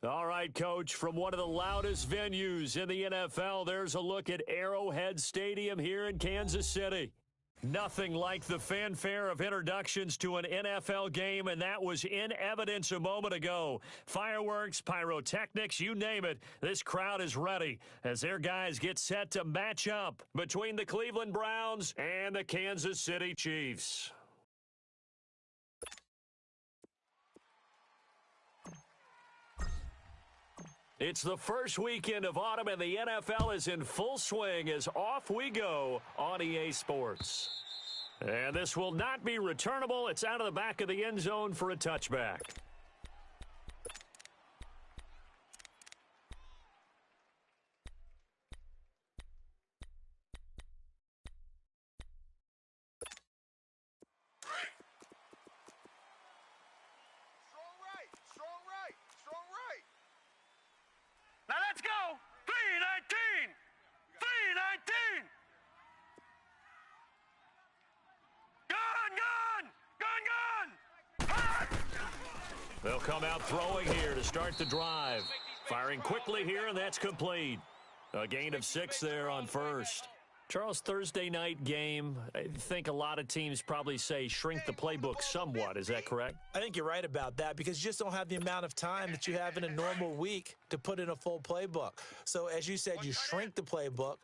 All right, Coach, from one of the loudest venues in the NFL, there's a look at Arrowhead Stadium here in Kansas City. Nothing like the fanfare of introductions to an NFL game, and that was in evidence a moment ago. Fireworks, pyrotechnics, you name it, this crowd is ready as their guys get set to match up between the Cleveland Browns and the Kansas City Chiefs. It's the first weekend of autumn, and the NFL is in full swing as off we go on EA Sports. And this will not be returnable. It's out of the back of the end zone for a touchback. Now let's go! 319! 319! Gun! They'll come out throwing here to start the drive. Firing quickly here, and that's complete. A gain of 6 there on first. Charles, Thursday night game, I think a lot of teams probably say shrink the playbook somewhat. Is that correct? I think you're right about that because you just don't have the amount of time that you have in a normal week to put in a full playbook. So as you said, you shrink the playbook,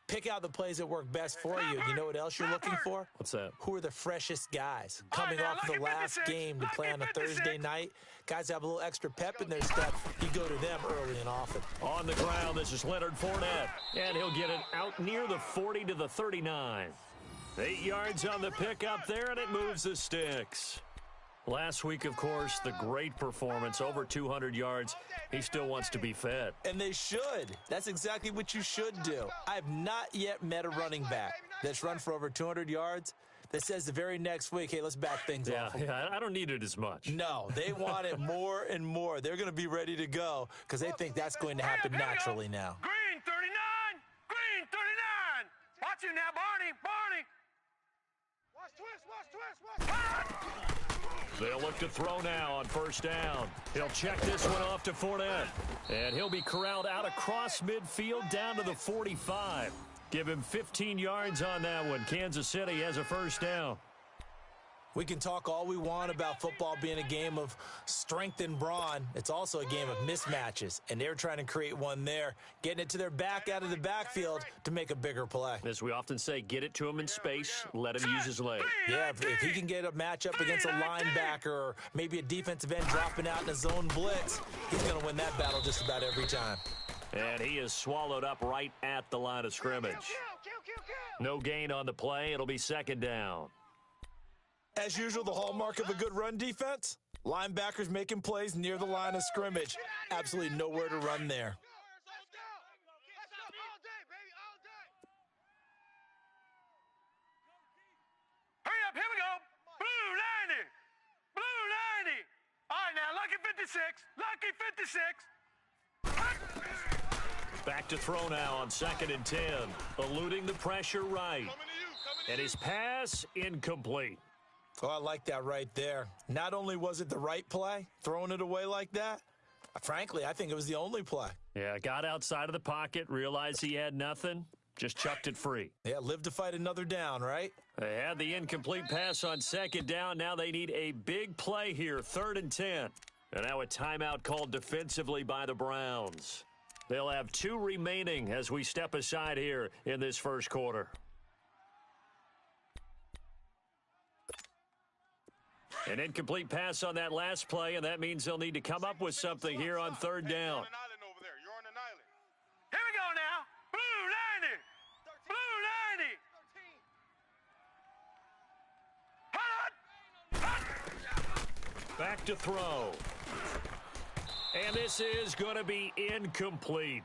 pick out the plays that work best for you. You know what else you're looking for? What's that? Who are the freshest guys coming off the last game to play on a Thursday night? Guys have a little extra pep in their step. You go to them early and often. On the ground, this is Leonard Fournette, and he'll get it out near the 40 to the 39. 8 yards on the pickup there, and it moves the sticks. Last week, of course, the great performance, over 200 yards. He still wants to be fed. And they should. That's exactly what you should do. I have not yet met a running back that's run for over 200 yards that says the very next week, hey, let's back things off. Yeah, I don't need it as much. No, they want it more and more. They're going to be ready to go because they think that's going to happen naturally now. Green 39! Green 39! Watch it now, Barney! Barney! Watch twist! They'll look to throw now on first down. He'll check this one off to Fournette. And he'll be corralled out across midfield down to the 45. Give him 15 yards on that one. Kansas City has a first down. We can talk all we want about football being a game of strength and brawn. It's also a game of mismatches, and they're trying to create one there, getting it to their back out of the backfield to make a bigger play. As we often say, get it to him in space, let him use his leg. Yeah, if he can get a matchup against a linebacker or maybe a defensive end dropping out in a zone blitz, he's going to win that battle just about every time. And he is swallowed up right at the line of scrimmage. No gain on the play. It'll be second down. As usual, the hallmark of a good run defense, linebackers making plays near the line of scrimmage. Absolutely nowhere to run there. Hurry up, here we go. Blue 90. Blue 90. All right, now, lucky 56. Lucky 56. Back to throw now on 2nd and 10. Eluding the pressure right. And his pass incomplete. Oh, I like that right there. Not only was it the right play, throwing it away like that, frankly, I think it was the only play. Yeah, got outside of the pocket, realized he had nothing, just chucked it free. Yeah, live to fight another down, right? They had the incomplete pass on 2nd down. Now they need a big play here, 3rd and 10. And now a timeout called defensively by the Browns. They'll have 2 remaining as we step aside here in this first quarter. An incomplete pass on that last play, and that means they'll need to come up with something here on 3rd down. Here we go now. Blue 90. Blue 90. Back to throw. And this is going to be incomplete.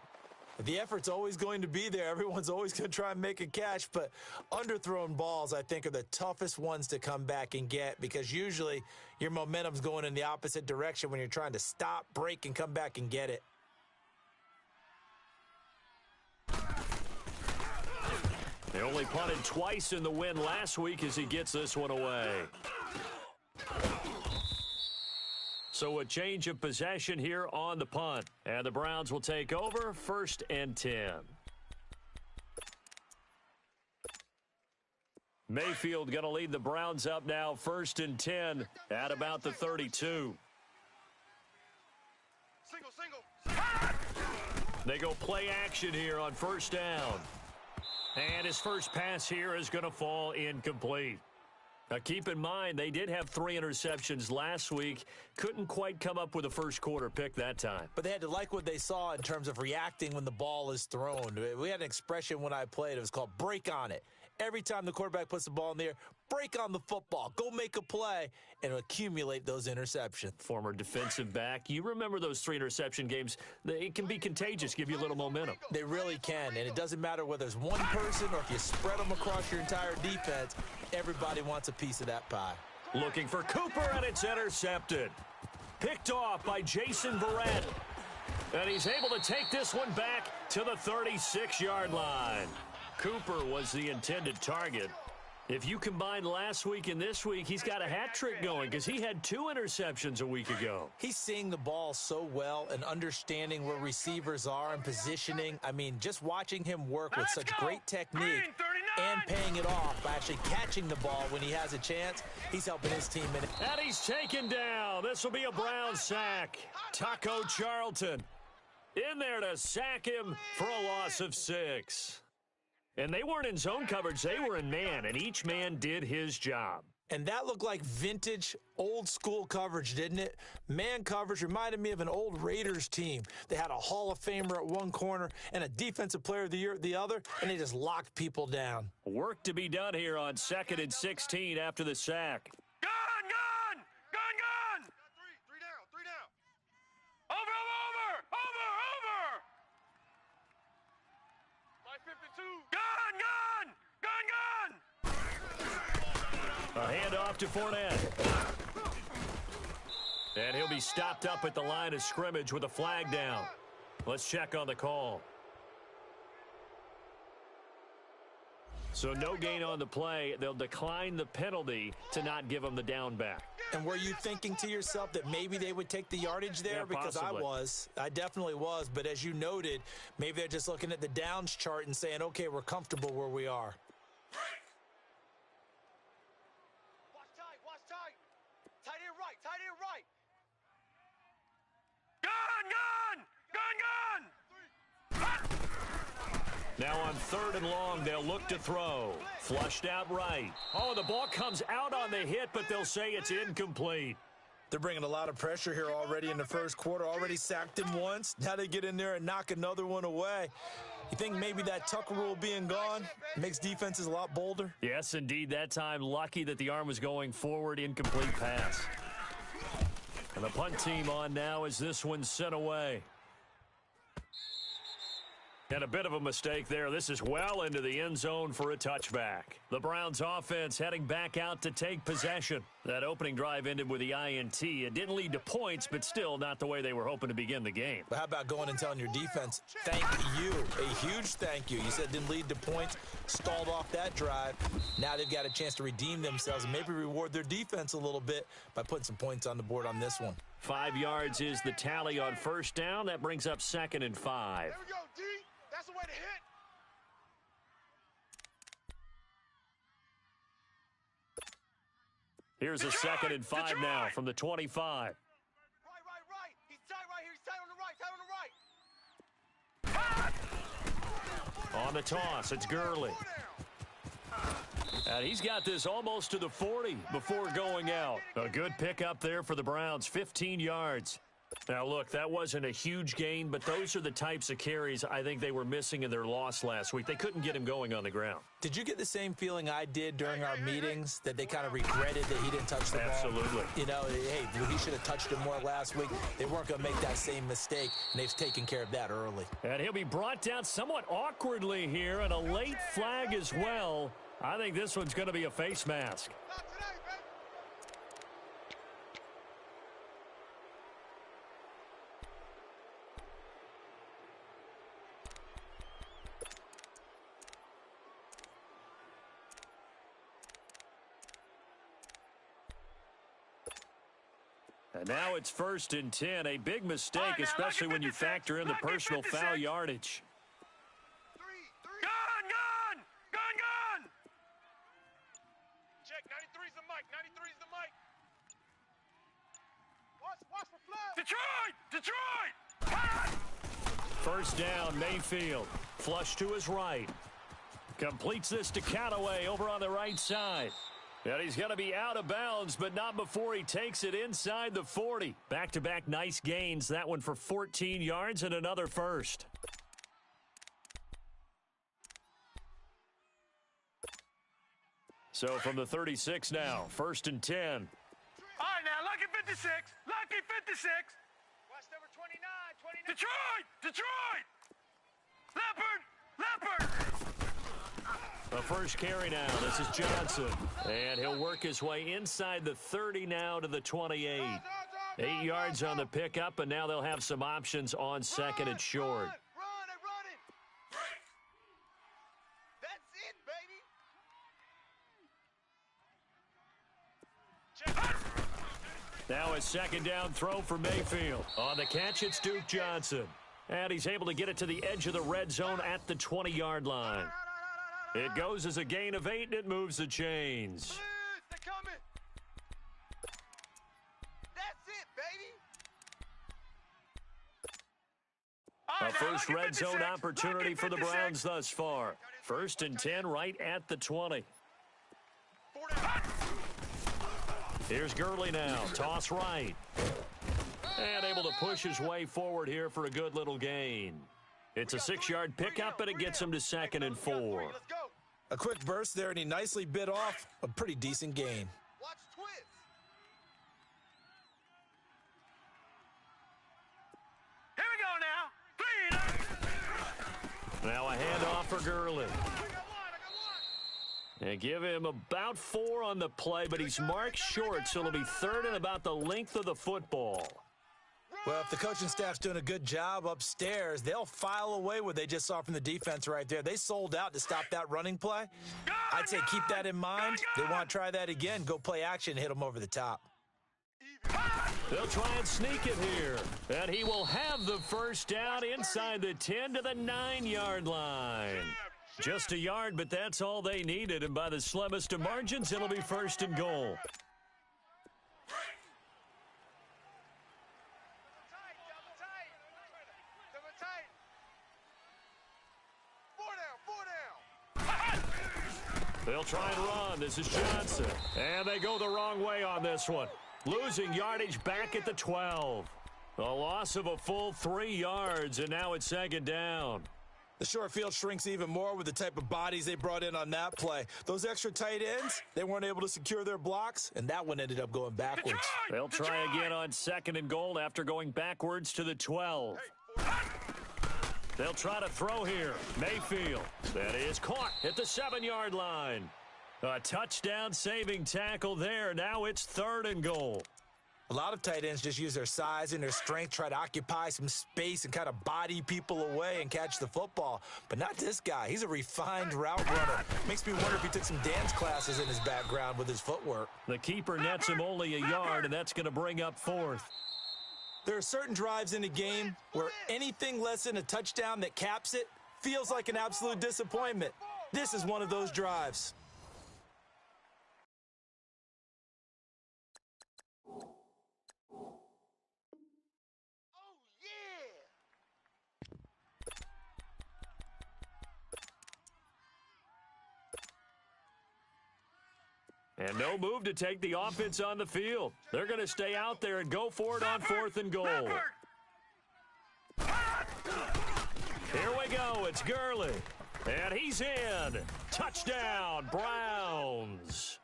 The effort's always going to be there. Everyone's always going to try and make a catch, but underthrown balls, I think, are the toughest ones to come back and get because usually your momentum's going in the opposite direction when you're trying to stop, break, and come back and get it. They only punted twice in the win last week as he gets this one away. So a change of possession here on the punt. And the Browns will take over 1st and 10. Mayfield going to lead the Browns up now 1st and 10 at about the 32. They go play action here on 1st down. And his first pass here is going to fall incomplete. Now, keep in mind, they did have 3 interceptions last week. Couldn't quite come up with a first quarter pick that time. But they had to like what they saw in terms of reacting when the ball is thrown. We had an expression when I played. It was called break on it. Every time the quarterback puts the ball in the air, break on the football. Go make a play and accumulate those interceptions. Former defensive back. You remember those 3 interception games. It can be contagious, give you a little momentum. They really can, and it doesn't matter whether it's one person or if you spread them across your entire defense. Everybody wants a piece of that pie. Looking for Cooper, and it's intercepted. Picked off by Jason Verrett. And he's able to take this one back to the 36-yard line. Cooper was the intended target. If you combine last week and this week, he's got a hat trick going because he had 2 interceptions a week ago. He's seeing the ball so well and understanding where receivers are and positioning. I mean, just watching him work with such great technique and paying it off by actually catching the ball when he has a chance, he's helping his team in it. And he's taken down. This will be a Brown sack. Taco Charlton in there to sack him for a loss of 6. And they weren't in zone coverage. They were in man, and each man did his job. And that looked like vintage, old-school coverage, didn't it? Man coverage reminded me of an old Raiders team. They had a Hall of Famer at one corner and a Defensive Player of the Year at the other, and they just locked people down. Work to be done here on 2nd and 16 after the sack. Gun! Three down. Over! Like 52. Gun! A handoff to Fournette. And he'll be stopped up at the line of scrimmage with a flag down. Let's check on the call. So no gain on the play. They'll decline the penalty to not give him the down back. And were you thinking to yourself that maybe they would take the yardage there? Yeah, because possibly. I definitely was. But as you noted, maybe they're just looking at the downs chart and saying, okay, we're comfortable where we are. Watch tight. Tight end right. Gun! Now on 3rd and long, they'll look to throw. Flushed out right. Oh, the ball comes out on the hit, but they'll say it's incomplete. They're bringing a lot of pressure here already in the first quarter. Already sacked him once. Now they get in there and knock another one away. You think maybe that Tucker rule being gone makes defenses a lot bolder? Yes, indeed. That time, lucky that the arm was going forward. Incomplete pass. And the punt team on now as this one's sent away. And a bit of a mistake there. This is well into the end zone for a touchback. The Browns offense heading back out to take possession. That opening drive ended with the INT. It didn't lead to points, but still not the way they were hoping to begin the game. But how about going and telling your defense, thank you, a huge thank you. You said it didn't lead to points, stalled off that drive. Now they've got a chance to redeem themselves and maybe reward their defense a little bit by putting some points on the board on this one. 5 yards is the tally on 1st down. That brings up 2nd and 5. There we go, D. That's the way to hit. Here's a 2nd and 5 now from the 25. Right. He's tight right here. He's tight on the right. On the toss, it's Gurley. And he's got this almost to the 40 before going out. A good pickup there for the Browns, 15 yards. Now, look, that wasn't a huge gain, but those are the types of carries I think they were missing in their loss last week. They couldn't get him going on the ground. Did you get the same feeling I did during our meetings, that they kind of regretted that he didn't touch the ball? Absolutely. You know, hey, he should have touched it more last week. They weren't going to make that same mistake, and they've taken care of that early. And he'll be brought down somewhat awkwardly here, and a late flag as well. I think this one's going to be a face mask. And now it's 1st and 10. A big mistake, especially when you factor in the personal foul yardage. Gun! Check, 93's the mic. 93's the mic. Watch for flag. Detroit! 1st down, Mayfield. Flush to his right. Completes this to Callaway over on the right side. And he's going to be out of bounds, but not before he takes it inside the 40. Back-to-back nice gains. That one for 14 yards and another first. So from the 36 now, 1st and 10. All right, now, lucky 56. Lucky 56. Watch number 29. Detroit! Leopard! The first carry now. This is Johnson. And he'll work his way inside the 30 now to the 28. 8 yards on the pickup, and now they'll have some options on 2nd and short. Run it. That's it, baby. Now a 2nd down throw for Mayfield. On the catch, it's Duke Johnson. And he's able to get it to the edge of the red zone at the 20-yard line. It goes as a gain of 8, and it moves the chains. They're coming. That's it, baby. A first red zone opportunity for the Browns thus far. 1st and 10 right at the 20. Here's Gurley now. Toss right. And able to push his way forward here for a good little gain. It's a 6-yard pickup, and it gets him to 2nd and 4. A quick burst there, and he nicely bit off a pretty decent gain. Watch twist. Here we go now. Now a handoff for Gurley. And give him about 4 on the play, but he's marked short, so it'll be 3rd and about the length of the football. Well, if the coaching staff's doing a good job upstairs, they'll file away what they just saw from the defense right there. They sold out to stop that running play. I'd say keep that in mind. They want to try that again. Go play action, hit them over the top. They'll try and sneak it here. And he will have the first down inside the 10 to the 9-yard line. Just a yard, but that's all they needed. And by the slimmest of margins, it'll be 1st and goal. They'll try and run. This is Johnson. And they go the wrong way on this one. Losing yardage back at the 12. A loss of a full 3 yards, and now it's 2nd down. The short field shrinks even more with the type of bodies they brought in on that play. Those extra tight ends, they weren't able to secure their blocks, and that one ended up going backwards. They'll try again on 2nd and goal after going backwards to the 12. They'll try to throw here. Mayfield. That is caught at the 7-yard line. A touchdown-saving tackle there. Now it's 3rd and goal. A lot of tight ends just use their size and their strength, try to occupy some space and kind of body people away and catch the football. But not this guy. He's a refined route runner. Makes me wonder if he took some dance classes in his background with his footwork. The keeper nets him only a yard, and that's going to bring up 4th. There are certain drives in a game where anything less than a touchdown that caps it feels like an absolute disappointment. This is one of those drives. And no move to take the offense on the field. They're going to stay out there and go for it on 4th and goal. Here we go. It's Gurley. And he's in. Touchdown, Browns.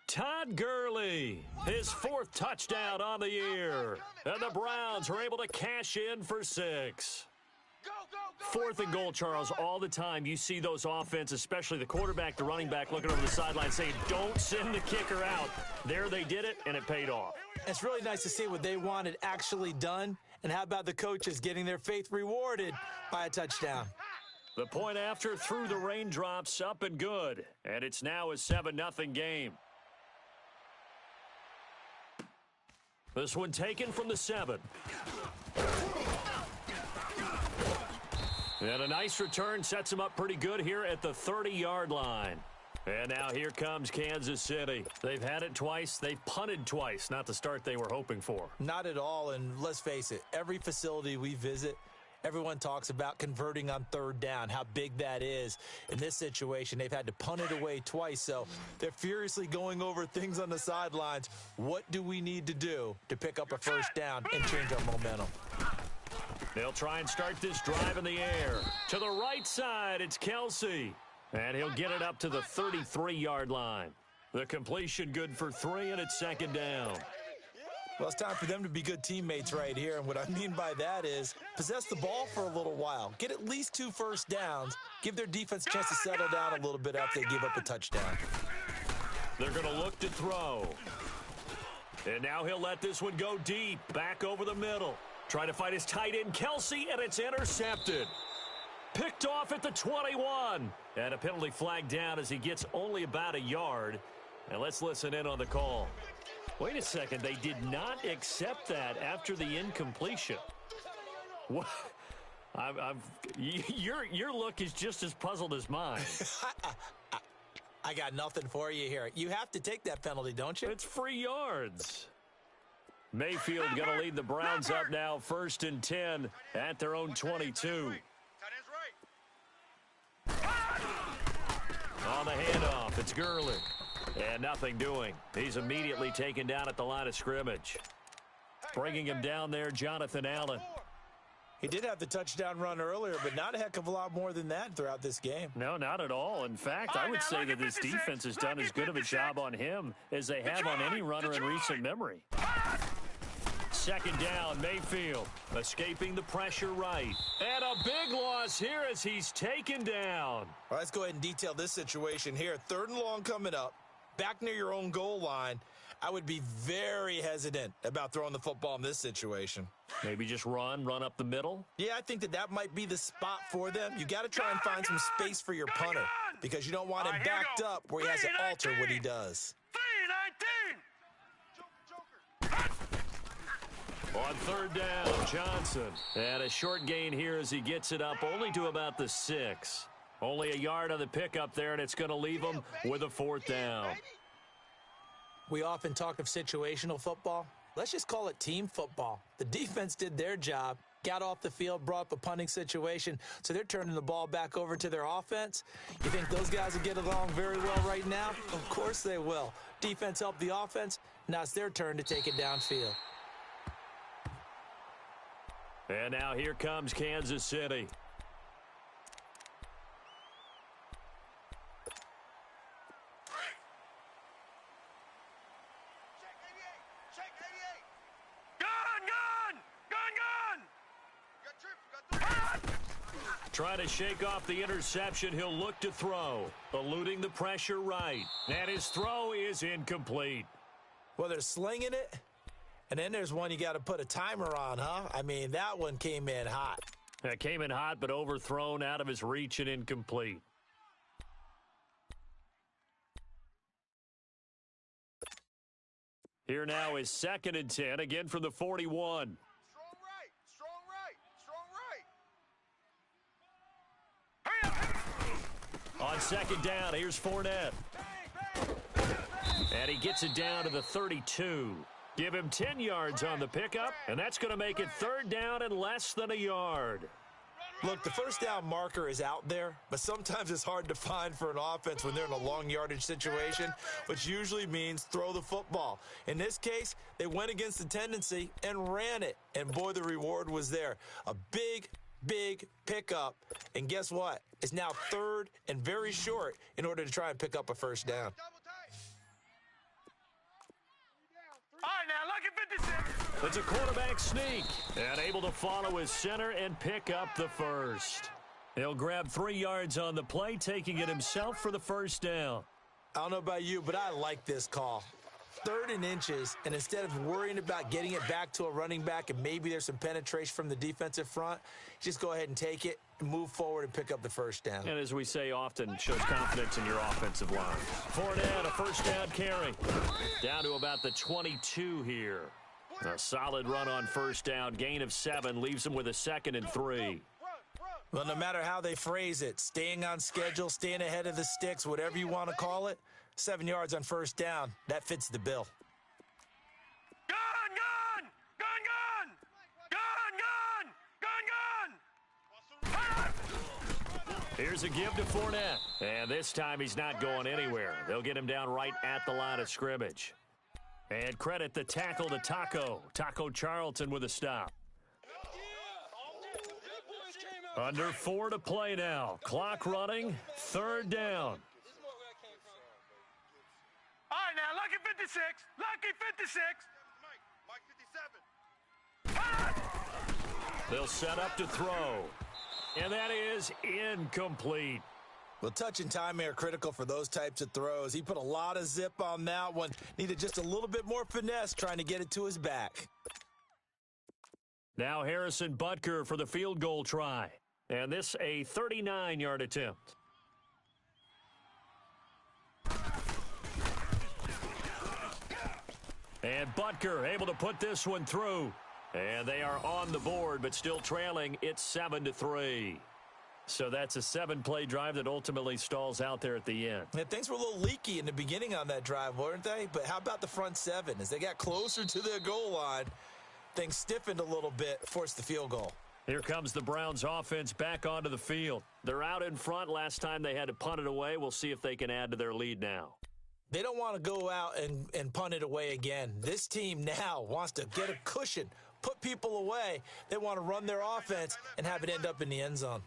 Todd Gurley, his 4th touchdown on the year. And the Browns are able to cash in for 6. 4th and goal, Charles, all the time you see those offenses, especially the quarterback, the running back, looking over the sideline saying, don't send the kicker out. There they did it, and it paid off. It's really nice to see what they wanted actually done. And how about the coaches getting their faith rewarded by a touchdown? The point after through the raindrops, up and good. And it's now a 7-0 game. This one taken from the 7. And a nice return sets him up pretty good here at the 30-yard line. And now here comes Kansas City. They've had it twice. They've punted twice. Not the start they were hoping for. Not at all, and let's face it, every facility we visit, everyone talks about converting on third down, how big that is. In this situation, they've had to punt it away twice, so they're furiously going over things on the sidelines. What do we need to do to pick up a first down and change our momentum? They'll try and start this drive in the air. To the right side, it's Kelsey. And he'll get it up to the 33-yard line. The completion good for 3, and it's second down. Well, it's time for them to be good teammates right here, and what I mean by that is possess the ball for a little while. Get at least 2 first downs. Give their defense a chance to settle down a little bit after they give up a touchdown. They're going to look to throw. And now he'll let this one go deep, back over the middle. Trying to fight his tight end, Kelsey, and it's intercepted. Picked off at the 21. And a penalty flag down as he gets only about a yard. And let's listen in on the call. Wait a second. They did not accept that after the incompletion. What? Your look is just as puzzled as mine. I got nothing for you here. You have to take that penalty, don't you? It's free yards. Mayfield going to lead the Browns up now, 1st and 10 at their own 22. On the handoff, it's Gurley. And nothing doing. He's immediately taken down at the line of scrimmage. Bringing him down there, Jonathan Allen. He did have the touchdown run earlier, but not a heck of a lot more than that throughout this game. No, not at all. In fact, I would say that this defense has done as good of a job on him as they have on any runner in recent memory. Second down, Mayfield escaping the pressure right. And a big loss here as he's taken down. All right, let's go ahead and detail this situation here. 3rd and long coming up, back near your own goal line. I would be very hesitant about throwing the football in this situation. Maybe just run up the middle? Yeah, I think that might be the spot for them. You got to try and find some space for your punter because you don't want him backed up where he has to alter what he does. 3-19. On 3rd down, Johnson. And a short gain here as he gets it up only to about the 6. Only a yard on the pickup there, and it's going to leave him with a 4th down. We often talk of situational football. Let's just call it team football. The defense did their job, got off the field, brought up a punting situation, so they're turning the ball back over to their offense. You think those guys will get along very well right now? Of course they will. Defense helped the offense. Now it's their turn to take it downfield. And now here comes Kansas City. Trying to shake off the interception. He'll look to throw. Eluding the pressure right. And his throw is incomplete. Well, they're slinging it. And then there's one you got to put a timer on, huh? I mean, that one came in hot. It came in hot, but overthrown out of his reach and incomplete. Here now is 2nd and 10, again from the 41. On 2nd down, here's Fournette. And he gets it down to the 32. Give him 10 yards on the pickup, and that's going to make it 3rd down and less than a yard. Look, the first down marker is out there, but sometimes it's hard to find for an offense when they're in a long yardage situation, which usually means throw the football. In this case, they went against the tendency and ran it, and boy, the reward was there. A big pickup, and guess what? It's now 3rd and very short in order to try and pick up a first down. All right, now, lucky 56. It's a quarterback sneak, and able to follow his center and pick up the first. He'll grab 3 yards on the play, taking it himself for the first down. I don't know about you, but I like this call. 3rd and inches, and instead of worrying about getting it back to a running back and maybe there's some penetration from the defensive front, just go ahead and take it, move forward, and pick up the first down. And as we say often, shows confidence in your offensive line. Fournette, a first down carry. Down to about the 22 here. A solid run on first down. Gain of 7 leaves them with a 2nd and 3. Well, no matter how they phrase it, staying on schedule, staying ahead of the sticks, whatever you want to call it, 7 yards on first down, that fits the bill. Gun, gun! Gun, gun! Gun, gun! Gun, gun! Here's a give to Fournette. And this time he's not going anywhere. They'll get him down right at the line of scrimmage. And credit the tackle to Taco. Taco Charlton with a stop. Under 4 to play now. Clock running. 3rd down. All right, now, lucky 56. Lucky 56. They'll set up to throw. And that is incomplete. Well, touch and time are critical for those types of throws. He put a lot of zip on that one. Needed just a little bit more finesse trying to get it to his back. Now Harrison Butker for the field goal try. And this a 39-yard attempt. And Butker able to put this one through. And they are on the board, but still trailing. It's 7-3. So that's a 7-play drive that ultimately stalls out there at the end. Yeah, things were a little leaky in the beginning on that drive, weren't they? But how about the front 7? As they got closer to their goal line, things stiffened a little bit, forced the field goal. Here comes the Browns offense back onto the field. They're out in front. Last time they had to punt it away. We'll see if they can add to their lead now. They don't want to go out and punt it away again. This team now wants to get a cushion, put people away. They want to run their offense and have it end up in the end zone.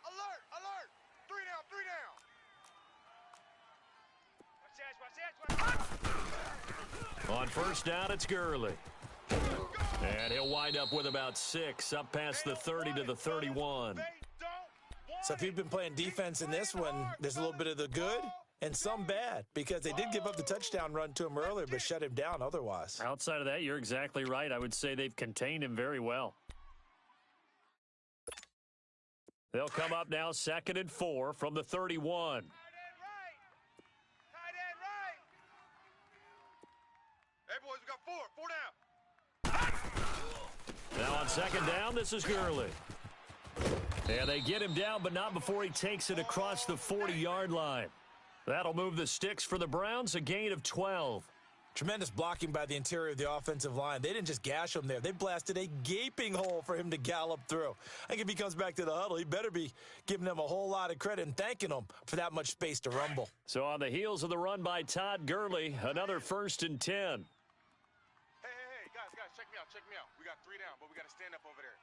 Alert, alert. 3 down, 3 down. On first down, it's Gurley. And he'll wind up with about 6, up past the 30 to the 31. So if you've been playing defense in this one, there's a little bit of the good and some bad, because they did give up the touchdown run to him earlier, but shut him down otherwise. Outside of that, you're exactly right. I would say they've contained him very well. They'll come up now 2nd and 4 from the 31. Hey, boys, we got 4 down. Now on 2nd down, this is Gurley. And they get him down, but not before he takes it across the 40-yard line. That'll move the sticks for the Browns, a gain of 12. Tremendous blocking by the interior of the offensive line. They didn't just gash him there. They blasted a gaping hole for him to gallop through. I think if he comes back to the huddle, he better be giving them a whole lot of credit and thanking them for that much space to rumble. So on the heels of the run by Todd Gurley, another 1st and 10. Hey, guys, check me out. We got 3 down, but we got to stand up over there.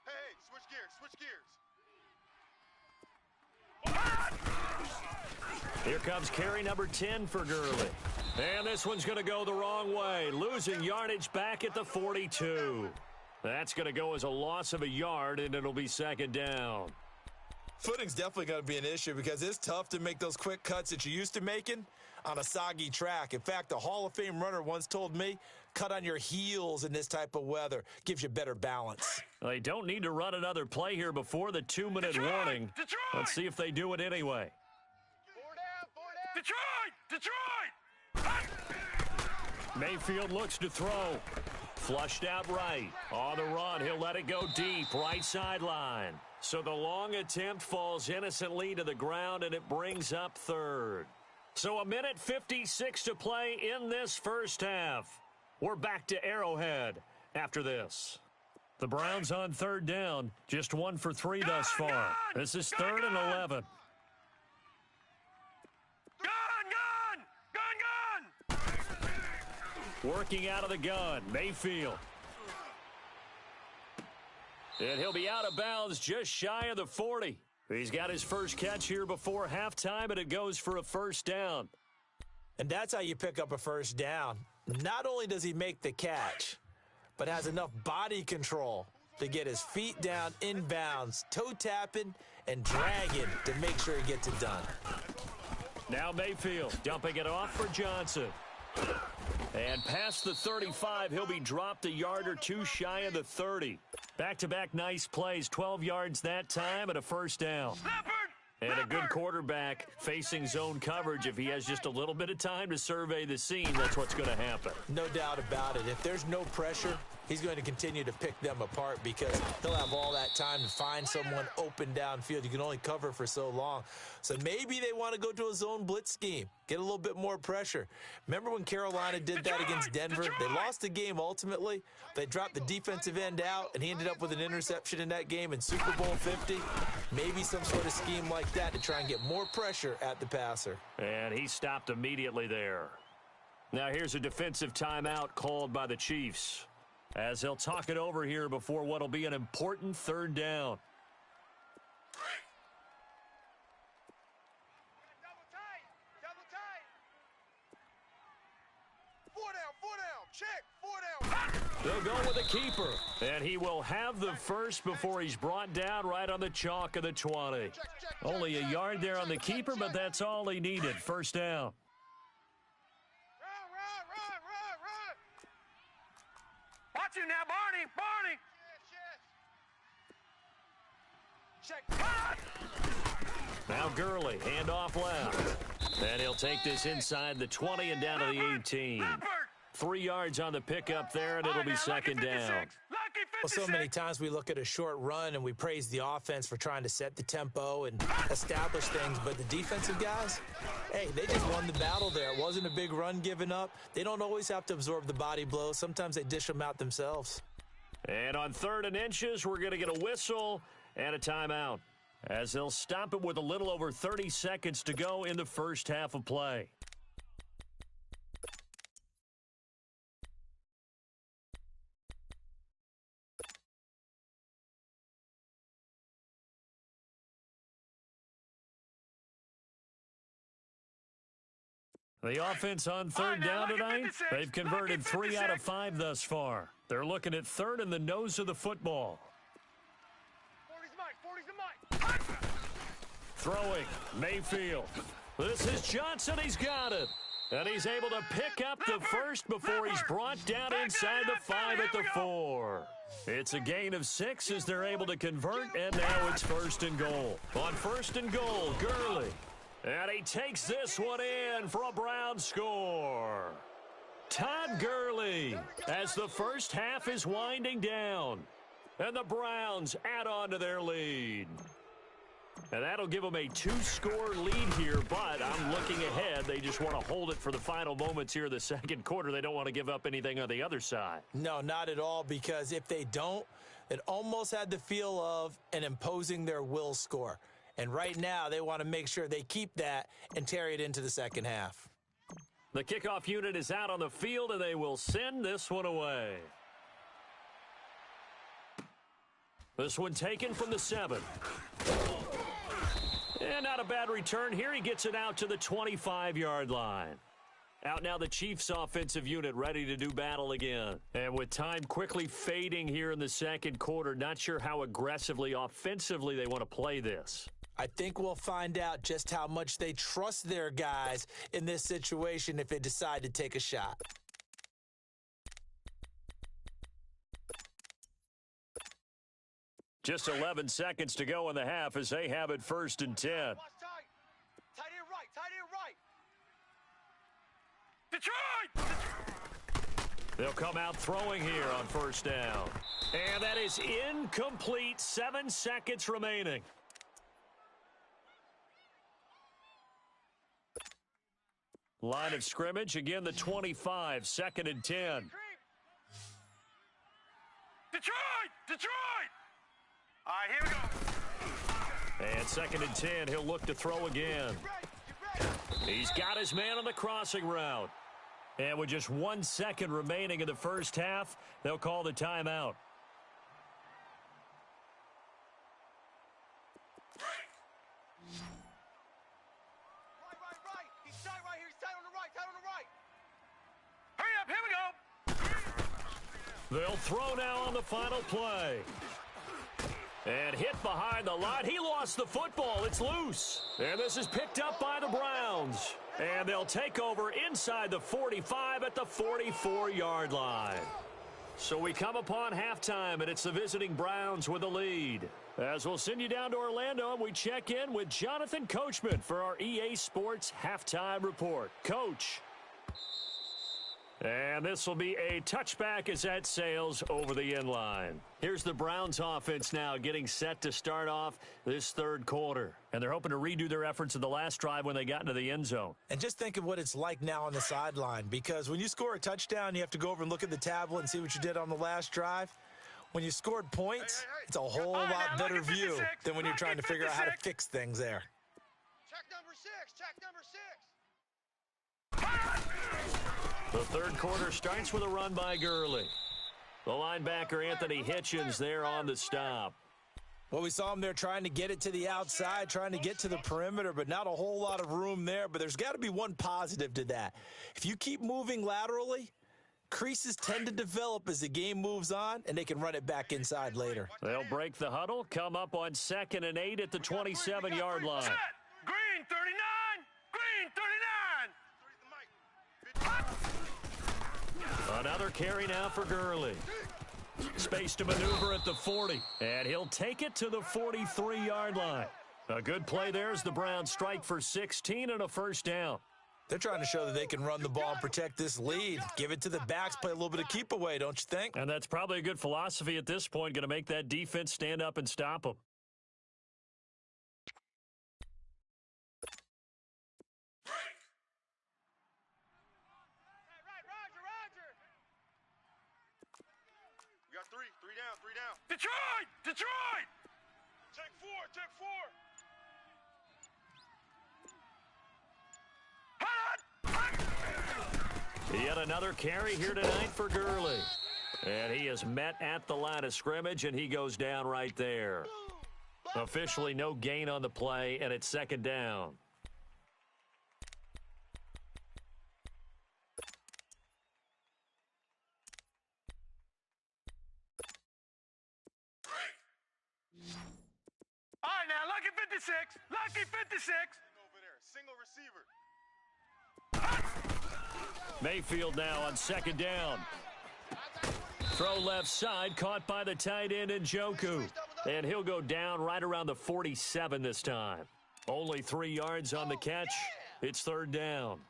Hey, switch gears. Here comes carry number 10 for Gurley. And this one's going to go the wrong way, losing yardage back at the 42. That's going to go as a loss of a yard, and it'll be 2nd down. Footing's definitely going to be an issue because it's tough to make those quick cuts that you're used to making on a soggy track. In fact, a Hall of Fame runner once told me, cut on your heels in this type of weather. Gives you better balance. They don't need to run another play here before the 2-minute warning. Detroit! Let's see if they do it anyway. 4 down. Mayfield looks to throw. Flushed out right. On the run, he'll let it go deep, right sideline. So the long attempt falls innocently to the ground, and it brings up 3rd. So 1:56 to play in this first half. We're back to Arrowhead after this. The Browns on 3rd down, just 1 for 3 thus far. This is 3rd and 11. Working out of the gun, Mayfield. And he'll be out of bounds just shy of the 40. He's got his first catch here before halftime, and it goes for a 1st down. And that's how you pick up a 1st down. Not only does he make the catch, but has enough body control to get his feet down inbounds, toe tapping and dragging to make sure he gets it done. Now Mayfield dumping it off for Johnson. And past the 35, he'll be dropped a yard or 2 shy of the 30. Back-to-back nice plays, 12 yards that time and a 1st down. Stafford, And a good quarterback facing zone coverage, if he has just a little bit of time to survey the scene, that's what's going to happen. No doubt about it. If there's no pressure, he's going to continue to pick them apart because he'll have all that time to find someone open downfield. You can only cover for so long. So maybe they want to go to a zone blitz scheme, get a little bit more pressure. Remember when Carolina did that against Denver? They lost the game ultimately. They dropped the defensive end out, and he ended up with an interception in that game in Super Bowl 50. Maybe some sort of scheme like that to try and get more pressure at the passer. And he stopped immediately there. Now here's a defensive timeout called by the Chiefs, as they'll talk it over here before what will be an important third down. Double tight. 4 down, check, 4 down. They'll go with a keeper, and he will have the first before he's brought down right on the chalk of the 20. Only a yard there on the keeper, but that's all he needed. First down. Run. Watch him now, Barney. Check. Now Gurley, handoff left. And he'll take this inside the 20 and down to the 18. 3 yards on the pickup there, and it'll be second down. Well, so many times we look at a short run and we praise the offense for trying to set the tempo and establish things, but the defensive guys, hey, they just won the battle there. It wasn't a big run given up. They don't always have to absorb the body blows. Sometimes they dish them out themselves. And on 3rd and inches, we're going to get a whistle and a timeout, as they'll stop it with a little over 30 seconds to go in the first half of play. The offense on 3rd down tonight, they've converted 3 out of 5 thus far. They're looking at 3rd in the nose of the football. 40's the mic. Throwing, Mayfield. This is Johnson. He's got it. And he's able to pick up the first before he's brought down inside the 5 at the 4. It's a gain of 6 as they're able to convert, and now it's 1st and goal. On 1st and goal, Gurley. And he takes this one in for a Brown score. Todd Gurley, as the first half is winding down. And the Browns add on to their lead. And that'll give them a 2-score lead here, but I'm looking ahead. They just want to hold it for the final moments here in the second quarter. They don't want to give up anything on the other side. No, not at all, because if they don't, it almost had the feel of an imposing their will score. And right now, they want to make sure they keep that and carry it into the second half. The kickoff unit is out on the field, and they will send this one away. This one taken from the 7. And not a bad return here. He gets it out to the 25-yard line. Out now the Chiefs offensive unit ready to do battle again. And with time quickly fading here in the second quarter, not sure how aggressively, offensively they want to play this. I think we'll find out just how much they trust their guys in this situation if they decide to take a shot. Just 11 seconds to go in the half as they have it 1st and 10. Tight end right. Detroit! They'll come out throwing here on 1st down. And that is incomplete. 7 seconds remaining. Line of scrimmage, again the 25, 2nd and 10. Detroit! All right, here we go. And 2nd and 10, he'll look to throw again. He's got his man on the crossing route. And with just 1 second remaining in the first half, they'll call the timeout. Right. He's tight right here. He's tight on the right. Hurry up, here we go. They'll throw now on the final play. And hit behind the line. He lost the football. It's loose. And this is picked up by the Browns. And they'll take over inside the 45 at the 44-yard line. So we come upon halftime, and it's the visiting Browns with the lead. As we'll send you down to Orlando, and we check in with Jonathan Coachman for our EA Sports Halftime Report. Coach. And this will be a touchback as that sails over the end line. Here's the Browns offense now getting set to start off this third quarter. And they're hoping to redo their efforts in the last drive when they got into the end zone. And just think of what it's like now on the sideline, because when you score a touchdown, you have to go over and look at the tablet and see what you did on the last drive. When you scored points, it's a whole lot better view than when you're trying to figure out how to fix things there. Check number 6. Check number 6. The third quarter starts with a run by Gurley. The linebacker, Anthony Hitchens, there on the stop. Well, we saw him there trying to get it to the outside, trying to get to the perimeter, but not a whole lot of room there. But there's got to be one positive to that. If you keep moving laterally, creases tend to develop as the game moves on, and they can run it back inside later. They'll break the huddle, come up on 2nd and 8 at the 27-yard line. Set. Green 39. Green 39. Another carry now for Gurley. Space to maneuver at the 40, and he'll take it to the 43-yard line. A good play there as the Browns strike for 16 and a first down. They're trying to show that they can run the ball and protect this lead. Give it to the backs, play a little bit of keep away, don't you think? And that's probably a good philosophy at this point, going to make that defense stand up and stop them. Three down. Detroit! Check 4. Yet another carry here tonight for Gurley. And he is met at the line of scrimmage, and he goes down right there. Officially no gain on the play, and it's 2nd down. All right, now, lucky 56. Lucky 56. Over there, single receiver. Mayfield now on 2nd down. Throw left side, caught by the tight end Njoku. And he'll go down right around the 47 this time. Only 3 yards on the catch. It's 3rd down.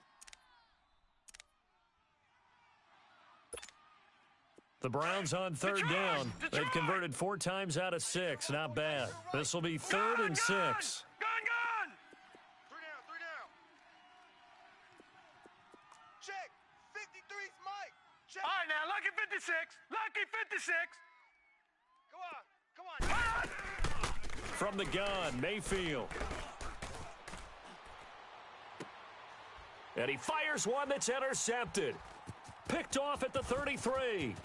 The Browns on 3rd down. They've converted 4 times out of 6. Not bad. This will be 3rd and 6. Gun! 3 down. Check. 53's Mike. Check. All right, now, lucky 56. Lucky 56. Come on. From the gun, Mayfield. And he fires one that's intercepted. Picked off at the 33.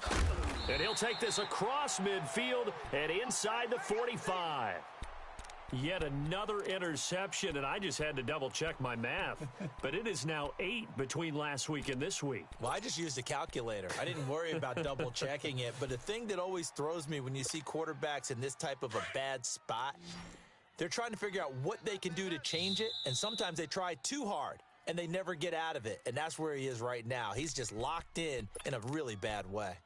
And he'll take this across midfield and inside the 45. Yet another interception, and I just had to double-check my math. But it is now 8 between last week and this week. Well, I just used a calculator. I didn't worry about double-checking it. But the thing that always throws me when you see quarterbacks in this type of a bad spot, they're trying to figure out what they can do to change it, and sometimes they try too hard, and they never get out of it. And that's where he is right now. He's just locked in a really bad way.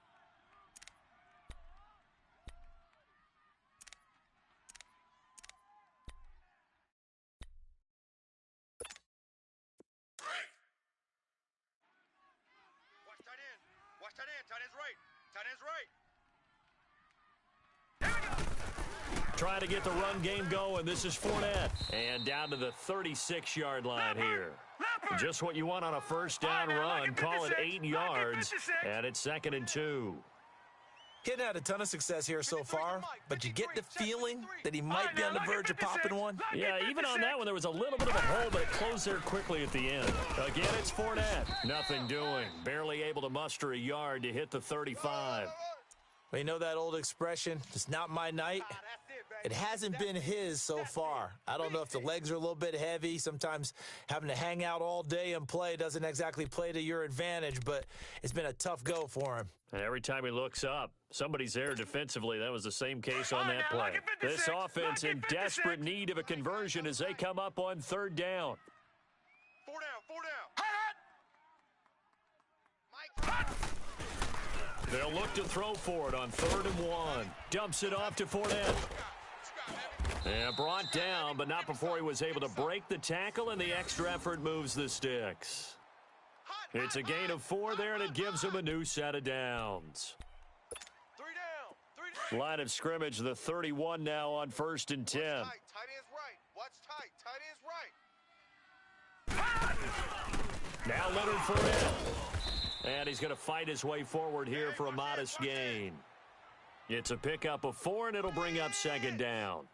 Watch tight end. Tight end's right. Tight end's right. Trying to get the run game going. This is Fournette. And down to the 36-yard line here. Just what you want on a first down run. Call it 8 yards. And it's 2nd and 2. He hadn't had a ton of success here so far, but you get the feeling that he might be on the verge of popping one. Yeah, even on that one, there was a little bit of a hole, but it closed there quickly at the end. Again, it's Fournette. Nothing doing. Barely able to muster a yard to hit the 35. Well, you know that old expression, it's not my night? It hasn't been his so far. I don't know if the legs are a little bit heavy. Sometimes having to hang out all day and play doesn't exactly play to your advantage, but it's been a tough go for him. And every time he looks up, somebody's there defensively. That was the same case on that play. This offense in desperate need of a conversion as they come up on 3rd down. 4 down. They'll look to throw for it on 3rd and 1. Dumps it off to Fournette. And brought down, but not before he was able to break the tackle, and the extra effort moves the sticks. It's a gain of 4 there, and it gives him a new set of downs. Line of scrimmage, the 31 now on 1st and 10. Tight end's right. What's tight? Tight end's right. Now Leonard Fournette. And he's going to fight his way forward here for a modest gain. It's a pickup of 4, and it'll bring up 2nd down.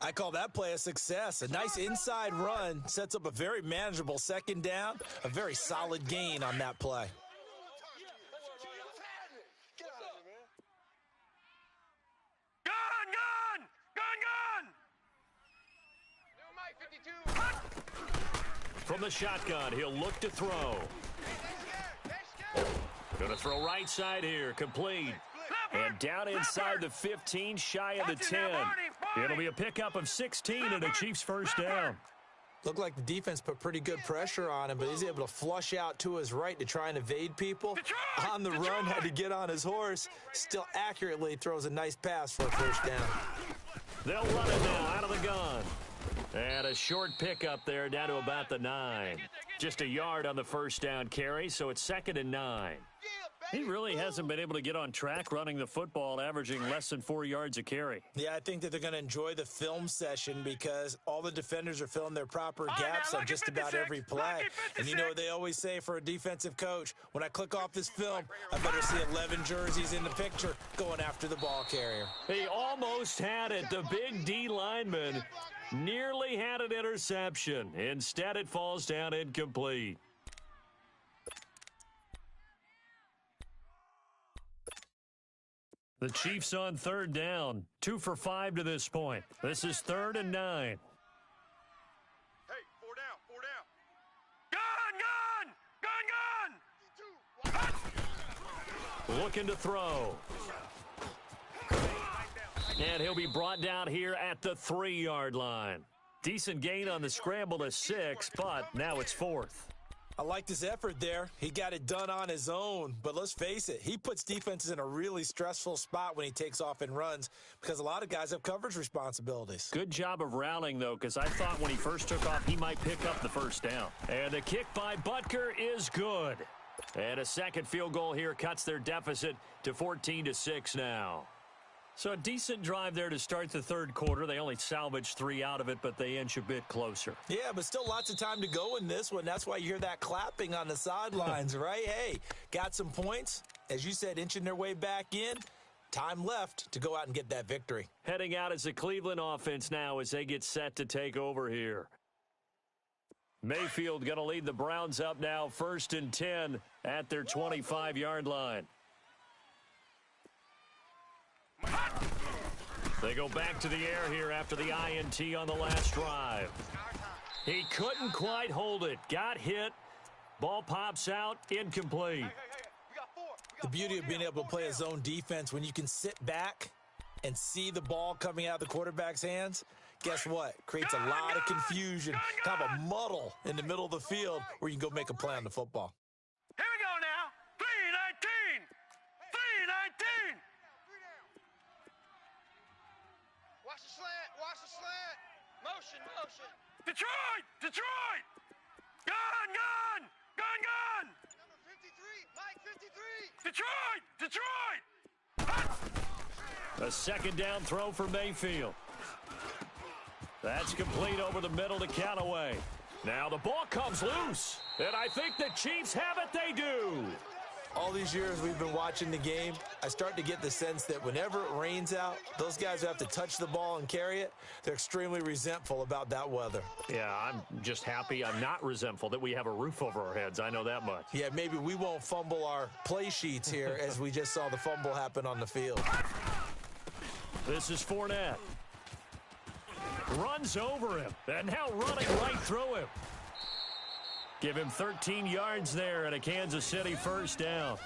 I call that play a success. A nice inside run sets up a very manageable 2nd down. A very solid gain on that play. From the shotgun, he'll look to throw. Going to throw right side here, complete. And down inside the 15, shy of the 10. It'll be a pickup of 16 and a Chiefs 1st down. Looked like the defense put pretty good pressure on him, but he's able to flush out to his right to try and evade people. On the run, had to get on his horse. Still accurately throws a nice pass for a 1st down. They'll run it now out of the gun. And a short pickup there down to about the 9. Just a yard on the 1st down carry, so it's 2nd and 9. He really hasn't been able to get on track running the football, averaging less than 4 yards a carry. Yeah, I think that they're going to enjoy the film session because all the defenders are filling their proper gaps on just about every play. And you know what they always say for a defensive coach? When I click off this film, I better see 11 jerseys in the picture going after the ball carrier. He almost had it. The big D lineman nearly had an interception. Instead, it falls down incomplete. The Chiefs on 3rd down. 2 for 5 to this point. This is 3rd and 9. Hey, 4 down. Gun. Looking to throw. And he'll be brought down here at the 3-yard line. Decent gain on the scramble to 6, but now it's 4th. I liked his effort there. He got it done on his own. But let's face it, he puts defenses in a really stressful spot when he takes off and runs because a lot of guys have coverage responsibilities. Good job of rallying, though, because I thought when he first took off, he might pick up the 1st down. And the kick by Butker is good. And a second field goal here cuts their deficit to 14-6 now. So a decent drive there to start the 3rd quarter. They only salvaged 3 out of it, but they inch a bit closer. Yeah, but still lots of time to go in this one. That's why you hear that clapping on the sidelines, right? Hey, got some points. As you said, inching their way back in. Time left to go out and get that victory. Heading out is the Cleveland offense now as they get set to take over here. Mayfield going to lead the Browns up now, 1st and 10 at their 25-yard line. They go back to the air here after the INT on the last drive. He couldn't quite hold it. Got hit. Ball pops out. Incomplete. The beauty of being able to play a zone defense when you can sit back and see the ball coming out of the quarterback's hands, guess what? Creates a lot of confusion, kind of a muddle in the middle of the field where you can go make a play on the football. Here we go now. 3-19. 3-19. Watch the slant. Watch the slant. Motion. Detroit. Gun. Number 53. Mike 53. Detroit. A 2nd down throw for Mayfield. That's complete over the middle to Callaway. Now the ball comes loose, and I think the Chiefs have it. They do. All these years we've been watching the game, I start to get the sense that whenever it rains out, those guys who have to touch the ball and carry it, they're extremely resentful about that weather. Yeah, I'm just happy I'm not resentful that we have a roof over our heads. I know that much. Yeah, maybe we won't fumble our play sheets here as we just saw the fumble happen on the field. This is Fournette. Runs over him, and now running right through him. Give him 13 yards there and a Kansas City 1st down.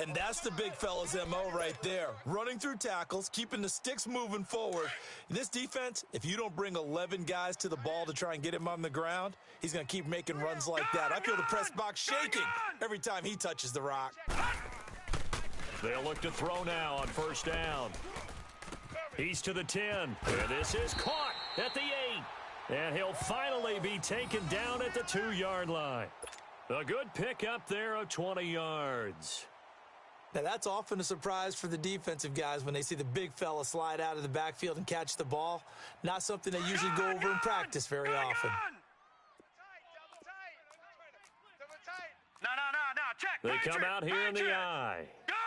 And that's the big fella's MO right there. Running through tackles, keeping the sticks moving forward. In this defense, if you don't bring 11 guys to the ball to try and get him on the ground, he's going to keep making runs like that. I feel the press box shaking every time he touches the rock. They'll look to throw now on first down. He's to the 10. And this is caught at the 8. And he'll finally be taken down at the 2-yard line. A good pick up there of 20 yards. Now, that's often a surprise for the defensive guys when they see the big fella slide out of the backfield and catch the ball. Not something they usually go over in practice very often. No, check. They come out here in the eye. Gun!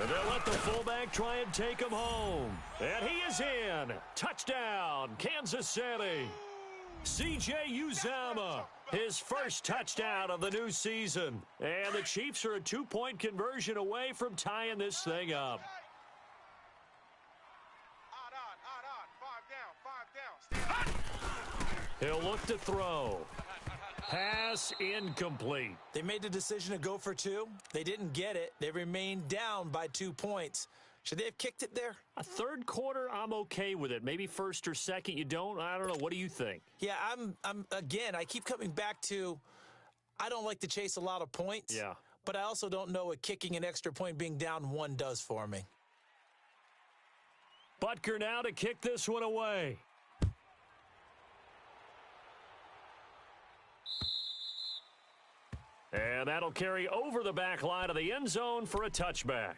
And they'll let the fullback try and take him home. And he is in. Touchdown, Kansas City. C.J. Uzomah, his first touchdown of the new season. And the Chiefs are a 2-point conversion away from tying this thing up. He'll look to throw. Pass incomplete. They made the decision to go for 2. They didn't get it. They remained down by 2 points. Should they have kicked it there? A third quarter, I'm okay with it. Maybe first or second, you don't. I don't know. What do you think? Yeah, again, I keep coming back to I don't like to chase a lot of points. Yeah. But I also don't know what kicking an extra point being down 1 does for me. Butker now to kick this one away. And that'll carry over the back line of the end zone for a touchback.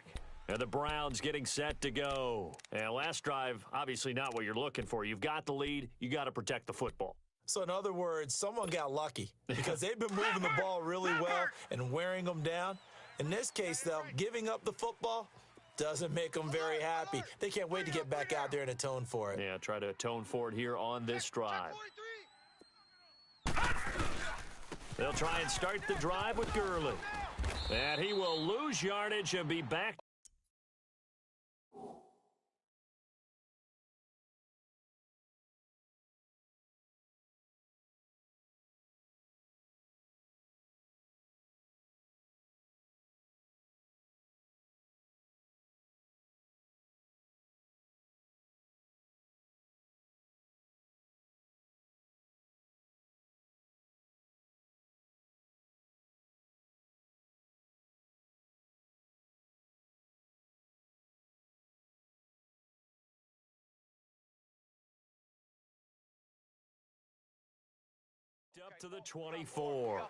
And the Browns getting set to go. And last drive, obviously not what you're looking for. You've got the lead. You got to protect the football. So, in other words, someone got lucky because they've been moving the ball really well and wearing them down. In this case, though, giving up the football doesn't make them very happy. They can't wait to get back out there and atone for it. Yeah, try to atone for it here on this drive. They'll try and start the drive with Gurley. And he will lose yardage and be back. Up to the 24.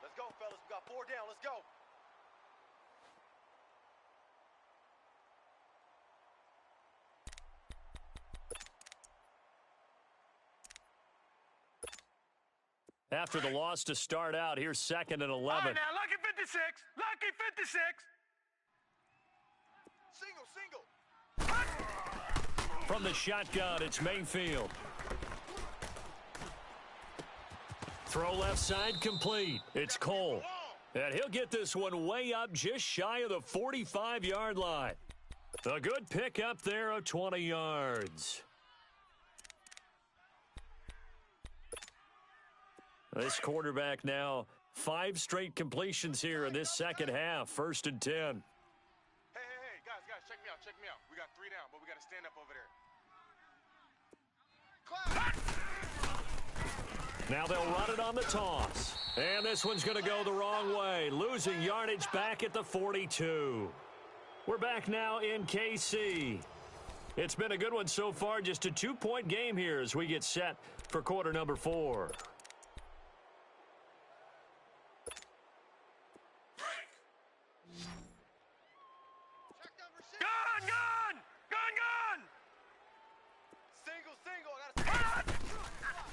Let's go, fellas. We got 4 down. Let's go. After the loss to start out, here's 2nd and 11. All right, now, lucky 56. Lucky 56. Single. From the shotgun, it's Mayfield. Throw left side complete. It's Cole. And he'll get this one way up just shy of the 45-yard line. A good pick up there of 20 yards. This quarterback now 5 straight completions here in this second half. 1st and 10. Hey, guys, check me out. We got 3 down, but we got to stand up over there. Now they'll run it on the toss. And this one's going to go the wrong way. Losing yardage back at the 42. We're back now in KC. It's been a good one so far. Just a 2-point game here as we get set for quarter number 4.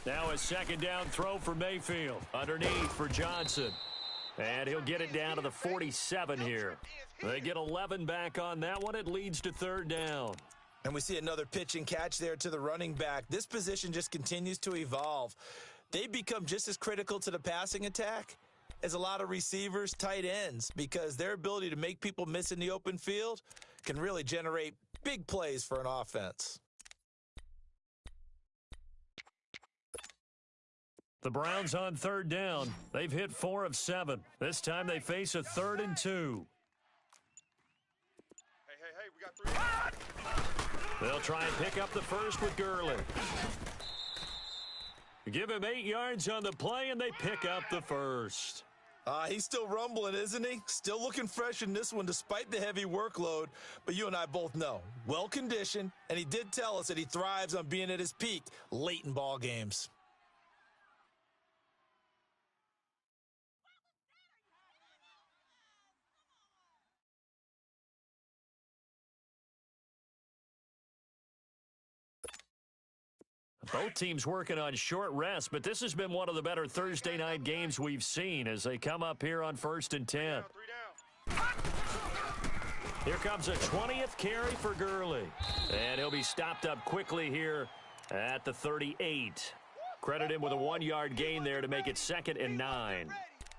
Now a 2nd down throw for Mayfield. Underneath for Johnson. And he'll get it down to the 47 here. They get 11 back on that one. It leads to 3rd down. And we see another pitch and catch there to the running back. This position just continues to evolve. They become just as critical to the passing attack as a lot of receivers, tight ends, because their ability to make people miss in the open field can really generate big plays for an offense. The Browns on 3rd down. They've hit 4 of 7. This time they face a 3rd and 2. Hey, we got 3. They'll try and pick up the first with Gurley. Give him 8 yards on the play, and they pick up the first. He's still rumbling, isn't he? Still looking fresh in this one despite the heavy workload. But you and I both know, well-conditioned, and he did tell us that he thrives on being at his peak late in ball games. Both teams working on short rest, but this has been one of the better Thursday night games we've seen as they come up here on 1st and 10. Here comes a 20th carry for Gurley. And he'll be stopped up quickly here at the 38. Credit him with a 1-yard gain there to make it 2nd and 9.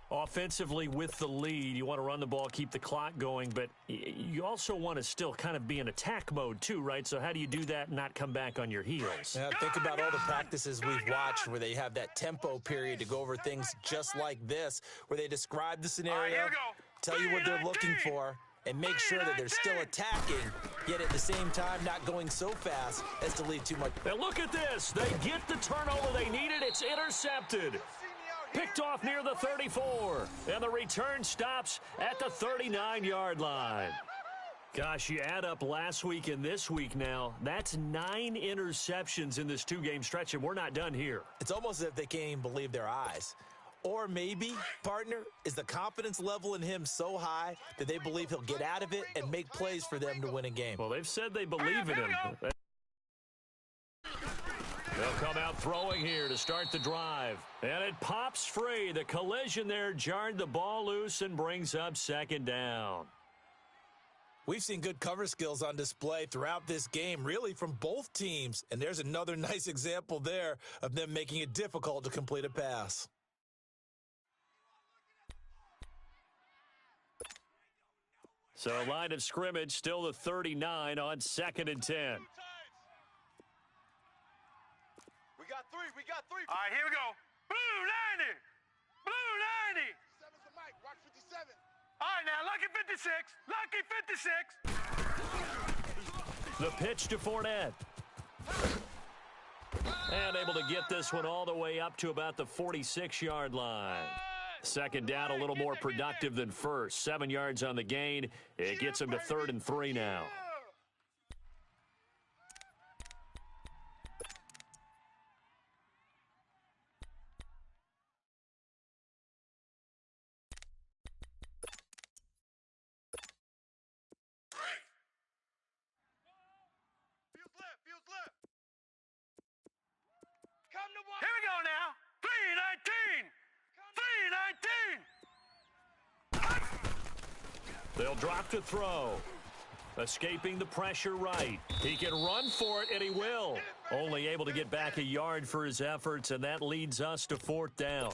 Offensively with the lead, you want to run the ball, keep the clock going, but you also want to still kind of be in attack mode too, right? So how do you do that and not come back on your heels? Yeah, think about all the practices we've watched where they have that tempo period to go over things just like this, where they describe the scenario, tell you what they're looking for, and make sure that they're still attacking, yet at the same time not going so fast as to leave too much. And look at this. They get the turnover they needed. It's intercepted. Picked off near the 34. And the return stops at the 39-yard line. Gosh, you add up last week and this week now, that's 9 interceptions in this 2-game stretch, and we're not done here. It's almost as if they can't even believe their eyes. Or maybe, partner, is the confidence level in him so high that they believe he'll get out of it and make plays for them to win a game. Well, they've said they believe in him. They'll come out throwing here to start the drive. And it pops free. The collision there jarred the ball loose and brings up 2nd down. We've seen good cover skills on display throughout this game, really from both teams. And there's another nice example there of them making it difficult to complete a pass. So line of scrimmage still the 39 on 2nd and 10. We got three. All right, here we go. Blue 90. Blue 90. 7's the mic. Watch 57. All right, now, lucky 56. Lucky 56. The pitch to Fournette. And able to get this one all the way up to about the 46-yard line. 2nd down, a little more productive than first. 7 yards on the gain. It gets him to 3rd and 3 now. Here we go now. 319. 319. They'll drop to throw. Escaping the pressure right. He can run for it, and he will. Only able to get back a yard for his efforts, and that leads us to 4th down.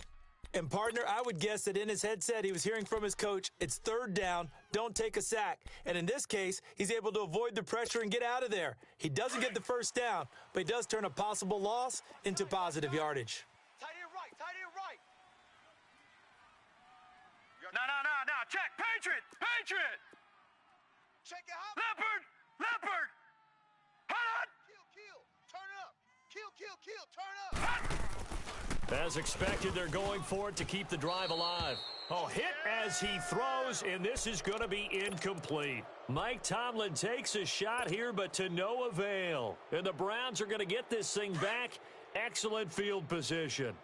And, partner, I would guess that in his headset he was hearing from his coach, it's 3rd down, don't take a sack. And in this case, he's able to avoid the pressure and get out of there. He doesn't get the 1st down, but he does turn a possible loss into positive yardage. Tight end right. Tight end right. No. Check. Patriot. Check it out. Leopard. Hot. Kill. Turn up. Turn up. As expected, they're going for it to keep the drive alive. Oh, hit as he throws, and this is going to be incomplete. Mike Tomlin takes a shot here, but to no avail. And the Browns are going to get this thing back. Excellent field position.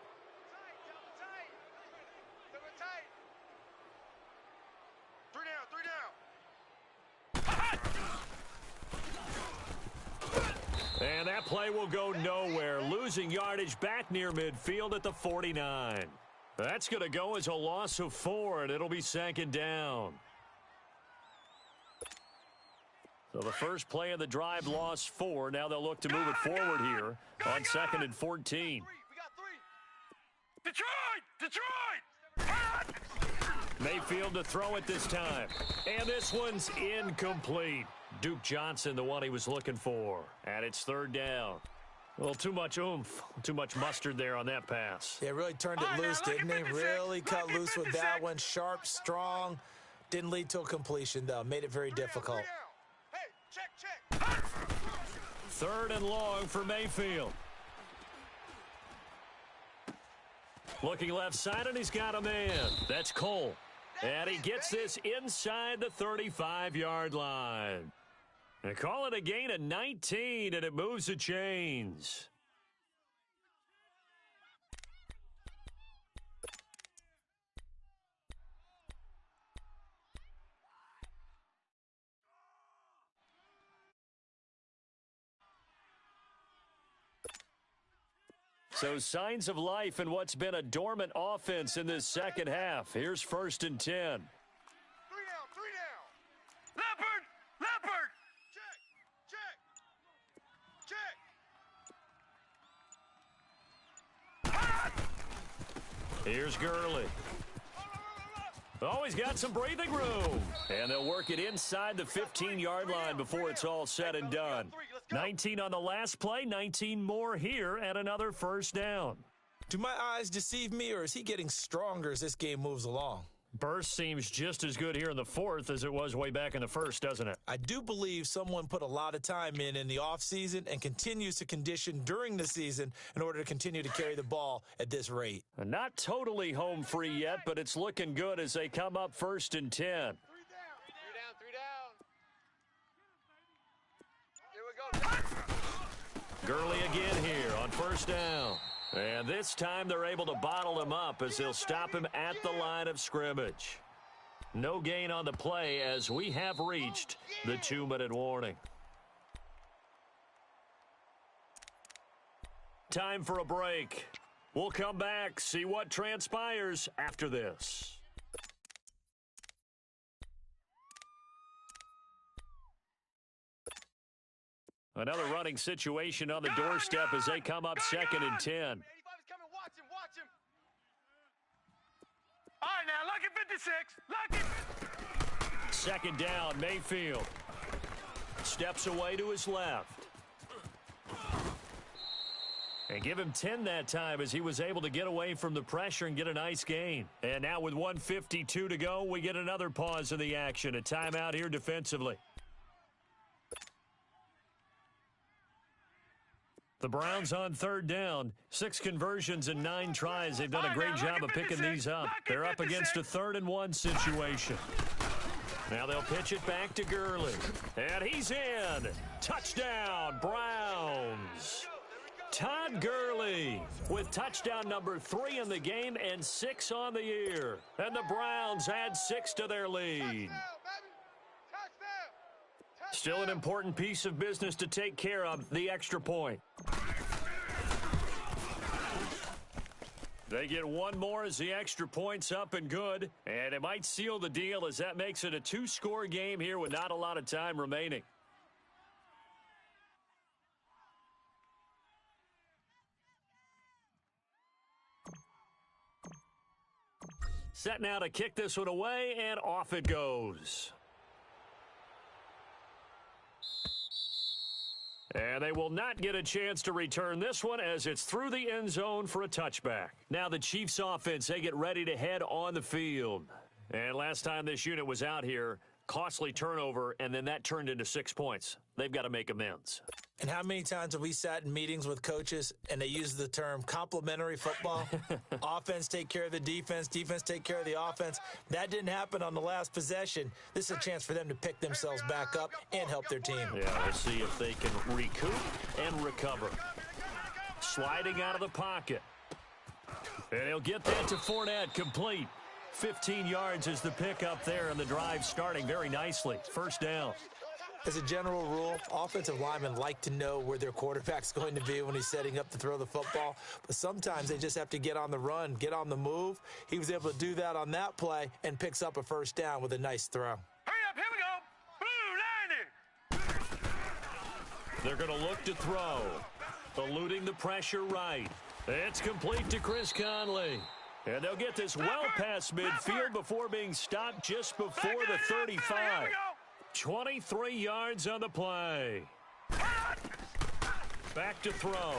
And that play will go nowhere, losing yardage back near midfield at the 49. That's going to go as a loss of 4, and it'll be 2nd down. So the first play of the drive lost 4. Now they'll look to move it forward here on 2nd and 14. We got 3. Detroit. Mayfield to throw it this time. And this one's incomplete. Duke Johnson, the one he was looking for. And it's 3rd down. Well, too much oomph, too much mustard there on that pass. Yeah, really turned it loose, didn't he? Really cut loose with that one. Sharp, strong. Didn't lead to a completion, though. Made it very difficult. Hey, check. 3rd and long for Mayfield. Looking left side, and he's got a man. That's Cole. And he gets this inside the 35-yard line. They call it a gain of 19, and it moves the chains. So signs of life in what's been a dormant offense in this second half. Here's 1st and 10. 3 down, 3 down. Leopard! Leopard! Check, check, check. Here's Gurley. Oh, he's got some breathing room. And they'll work it inside the 15-yard line before it's all said and done. 19 on the last play, 19 more here at another first down. Do my eyes deceive me, or is he getting stronger as this game moves along? Burst seems just as good here in the fourth as it was way back in the first, doesn't it? I do believe someone put a lot of time in the offseason and continues to condition during the season in order to continue to carry the ball at this rate. Not totally home free yet, but it's looking good as they come up 1st and 10. 3 down. 3 down. Here we go. Gurley again here on 1st down. And this time they're able to bottle him up as they'll stop him at the line of scrimmage. No gain on the play as we have reached the 2-minute warning. Time for a break. We'll come back, see what transpires after this. Another running situation on the doorstep as they come up 2nd and 10. 85 is coming. Watch him. Watch him. All right, now, lucky 56. Lucky. 2nd down, Mayfield. Steps away to his left. And give him 10 that time as he was able to get away from the pressure and get a nice gain. And now with 1:52 to go, we get another pause in the action. A timeout here defensively. The Browns on 3rd down. 6 conversions and 9 tries. They've done a great job of picking these up. They're up against a 3rd and 1 situation. Now they'll pitch it back to Gurley. And he's in. Touchdown, Browns. Todd Gurley with touchdown number 3 in the game and 6 on the year. And the Browns add 6 to their lead. Still an important piece of business to take care of, the extra point. They get one more as the extra point's up and good. And it might seal the deal as that makes it a 2-score game here with not a lot of time remaining. Set now to kick this one away, and off it goes. And they will not get a chance to return this one as it's through the end zone for a touchback. Now the Chiefs offense, they get ready to head on the field. And last time this unit was out here, costly turnover, and then that turned into 6 points. They've got to make amends. And how many times have we sat in meetings with coaches and they use the term complementary football? Offense take care of the defense, defense take care of the offense. That didn't happen on the last possession. This is a chance for them to pick themselves back up and help their team. Yeah, we'll see if they can recoup and recover. Sliding out of the pocket. And he'll get that to Fournette, complete. 15 yards is the pickup there, and the drive starting very nicely. 1st down. As a general rule, offensive linemen like to know where their quarterback's going to be when he's setting up to throw the football. But sometimes they just have to get on the run, get on the move. He was able to do that on that play and picks up a 1st down with a nice throw. Hurry up, here we go. Blue 90. They're going to look to throw. Eluding the pressure right. It's complete to Chris Conley. And they'll get this well past midfield before being stopped just before the 35. 23 yards on the play. Back to throw.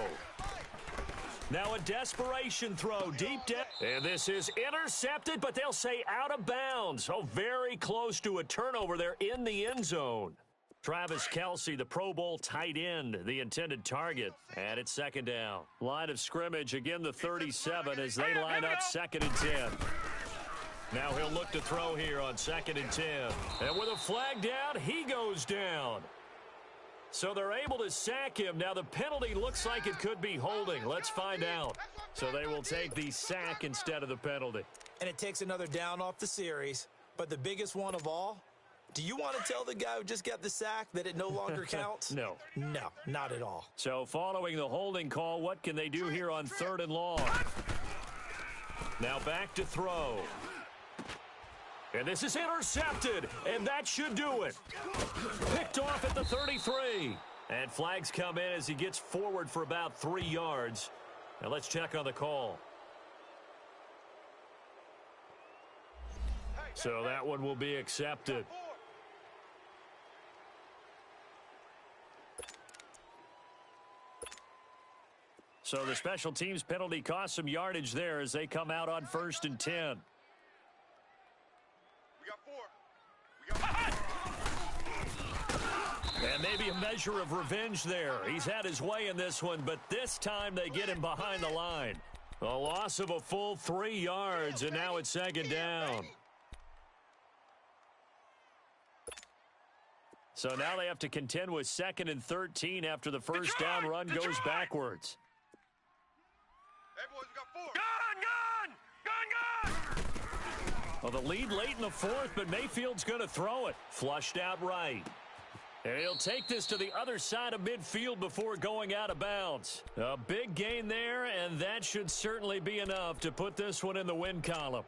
Now a desperation throw deep down. And this is intercepted, but they'll say out of bounds. Oh, very close to a turnover there in the end zone. Travis Kelce, the Pro Bowl tight end, the intended target. And it's second down. Line of scrimmage, again the 37 as they line up 2nd and 10. Now he'll look to throw here on 2nd and 10. And with a flag down, he goes down. So they're able to sack him. Now the penalty looks like it could be holding. Let's find out. So they will take the sack instead of the penalty. And it takes another down off the series. But the biggest one of all, do you want to tell the guy who just got the sack that it no longer counts? No. No, not at all. So following the holding call, what can they do here on 3rd and long? Now back to throw. And this is intercepted, and that should do it. Picked off at the 33. And flags come in as he gets forward for about 3 yards. Now let's check on the call. So that one will be accepted. So the special teams penalty cost some yardage there as they come out on 1st and 10. And maybe a measure of revenge there. He's had his way in this one, but this time they get him behind the line. A loss of a full 3 yards, and now it's 2nd down. So now they have to contend with 2nd and 13 after the first down run goes backwards. Well, the lead late in the 4th, but Mayfield's going to throw it. Flushed out right. And he'll take this to the other side of midfield before going out of bounds. A big gain there, and that should certainly be enough to put this one in the win column.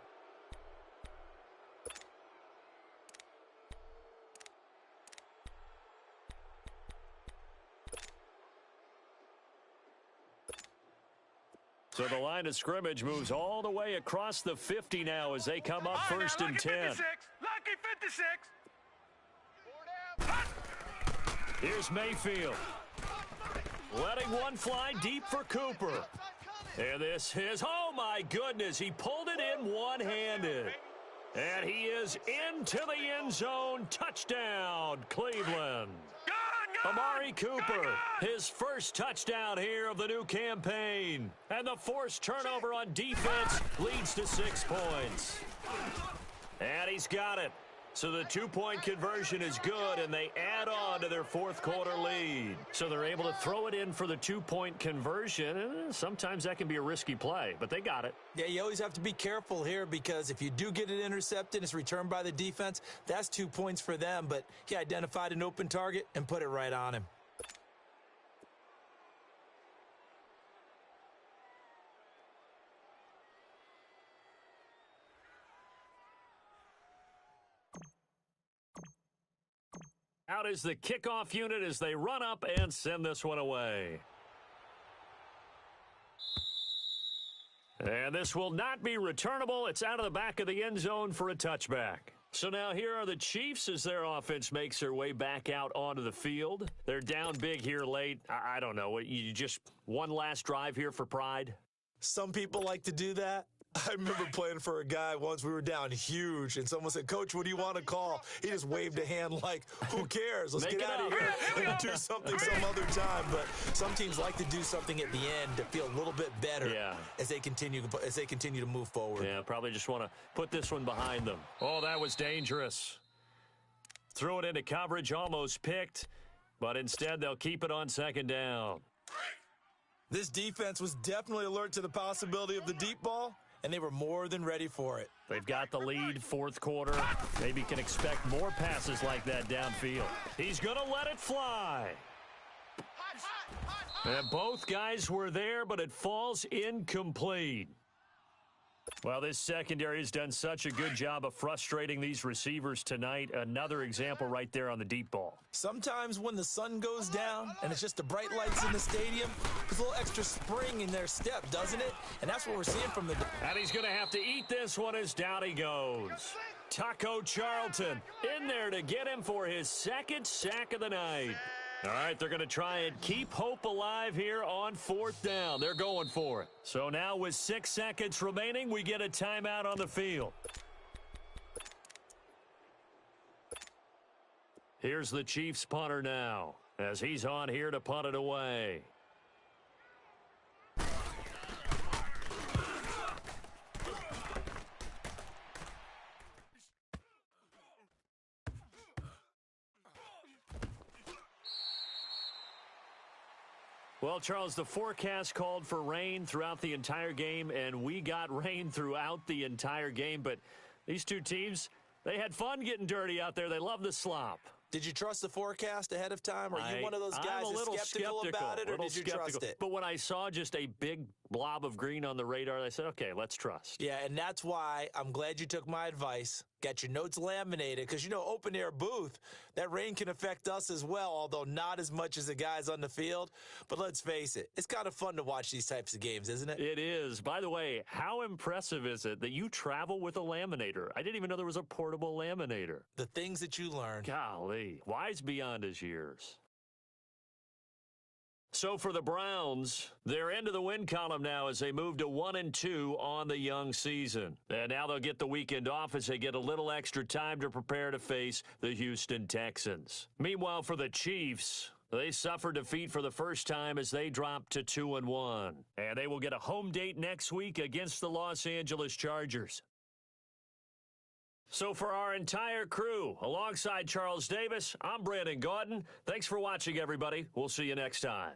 So the line of scrimmage moves all the way across the 50 now as they come up 1st and 10. Lucky 56. Here's Mayfield. Letting one fly deep for Cooper. And this is, oh my goodness, he pulled it in one-handed. And he is into the end zone. Touchdown, Cleveland. Amari Cooper, his first touchdown here of the new campaign. And the forced turnover on defense leads to 6 points. And he's got it. So the 2-point conversion is good, and they add on to their 4th quarter lead. So they're able to throw it in for the 2-point conversion. Sometimes that can be a risky play, but they got it. Yeah, you always have to be careful here because if you do get it intercepted, it's returned by the defense. That's 2 points for them, but he identified an open target and put it right on him. Out is the kickoff unit as they run up and send this one away. And this will not be returnable. It's out of the back of the end zone for a touchback. So now here are the Chiefs as their offense makes their way back out onto the field. They're down big here late. I don't know. You just one last drive here for pride? Some people like to do that. I remember playing for a guy once. We were down huge, and someone said, "Coach, what do you want to call?" He just waved a hand like, who cares? Let's get out of here and do something some other time. But some teams like to do something at the end to feel a little bit better as they continue to move forward. Yeah, probably just want to put this one behind them. Oh, that was dangerous. Threw it into coverage, almost picked, but instead they'll keep it on 2nd down. This defense was definitely alert to the possibility of the deep ball, and they were more than ready for it. They've got the lead, 4th quarter. Maybe can expect more passes like that downfield. He's going to let it fly. And both guys were there, but it falls incomplete. Well, this secondary has done such a good job of frustrating these receivers tonight. Another example right there on the deep ball. Sometimes when the sun goes down and it's just the bright lights in the stadium, there's a little extra spring in their step, doesn't it? And that's what we're seeing from the... And he's going to have to eat this one as down he goes. Taco Charlton in there to get him for his 2nd sack of the night. All right, they're going to try and keep hope alive here on 4th down. They're going for it. So now with 6 seconds remaining, we get a timeout on the field. Here's the Chiefs punter now, as he's on here to punt it away. Well, Charles, the forecast called for rain throughout the entire game, and we got rain throughout the entire game. But these two teams, they had fun getting dirty out there. They love the slop. Did you trust the forecast ahead of time? Are you one of those guys that's skeptical about it, or did you trust it? But when I saw just a big blob of green on the radar, I said, okay, let's trust. Yeah, and that's why I'm glad you took my advice. Got your notes laminated, because, open air booth, that rain can affect us as well, although not as much as the guys on the field. But let's face it, it's kind of fun to watch these types of games, isn't it? It is. By the way, how impressive is it that you travel with a laminator? I didn't even know there was a portable laminator. The things that you learn. Golly, wise beyond his years. So for the Browns, they're into the win column now as they move to 1-2 on the young season. And now they'll get the weekend off as they get a little extra time to prepare to face the Houston Texans. Meanwhile, for the Chiefs, they suffered defeat for the first time as they dropped to 2-1. And they will get a home date next week against the Los Angeles Chargers. So for our entire crew, alongside Charles Davis, I'm Brandon Gaudin. Thanks for watching, everybody. We'll see you next time.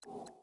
you